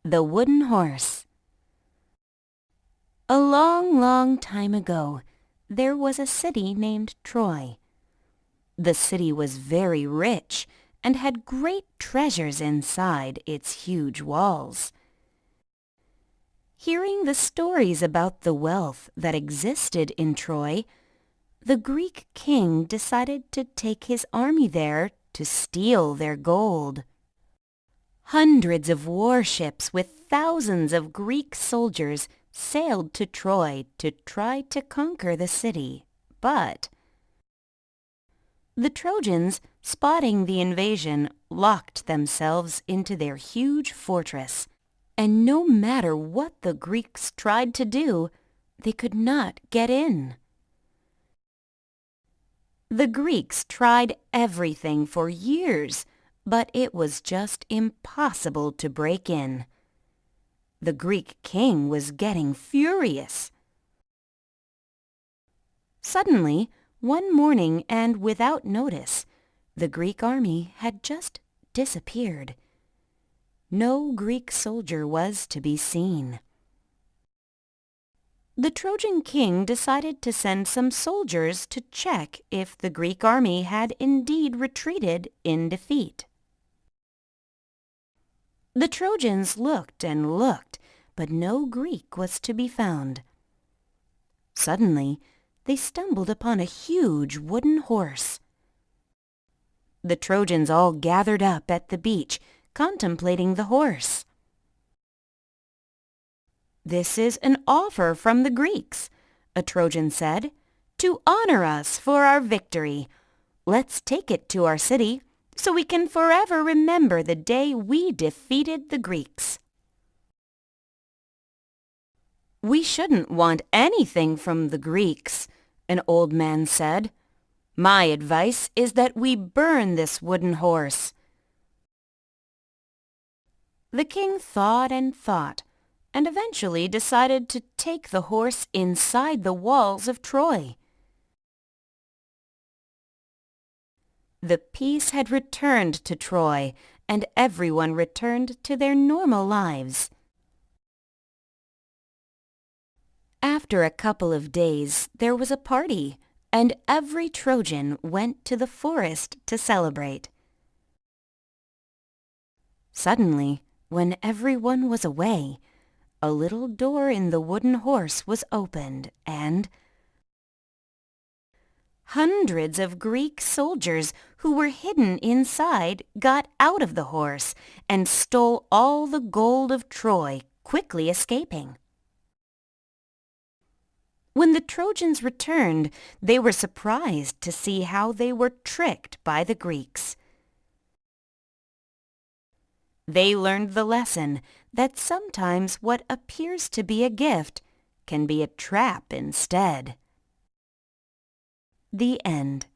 The Wooden Horse. A long, long time ago, there was a city named Troy. The city was very rich and had great treasures inside its huge walls. Hearing the stories about the wealth that existed in Troy, the Greek king decided to take his army there to steal their gold. Hundreds of warships with thousands of Greek soldiers sailed to Troy to try to conquer the city, but the Trojans, spotting the invasion, locked themselves into their huge fortress, and no matter what the Greeks tried to do, they could not get in. The Greeks tried everything for years, but it was just impossible to break in. The Greek king was getting furious. Suddenly, one morning and without notice, the Greek army had just disappeared. No Greek soldier was to be seen. The Trojan king decided to send some soldiers to check if the Greek army had indeed retreated in defeat. The Trojans looked and looked, but no Greek was to be found. Suddenly, they stumbled upon a huge wooden horse. The Trojans all gathered up at the beach, contemplating the horse. "This is an offer from the Greeks," a Trojan said, "to honor us for our victory. Let's take it to our city, so we can forever remember the day we defeated the Greeks." "We shouldn't want anything from the Greeks," an old man said. "My advice is that we burn this wooden horse." The king thought and eventually decided to take the horse inside the walls of Troy. The peace had returned to Troy, and everyone returned to their normal lives. After a couple of days, there was a party, and every Trojan went to the forest to celebrate. Suddenly, when everyone was away, a little door in the wooden horse was opened, and hundreds of Greek soldiers who were hidden inside got out of the horse and stole all the gold of Troy, quickly escaping. When the Trojans returned, they were surprised to see how they were tricked by the Greeks. They learned the lesson that sometimes what appears to be a gift can be a trap instead. The end.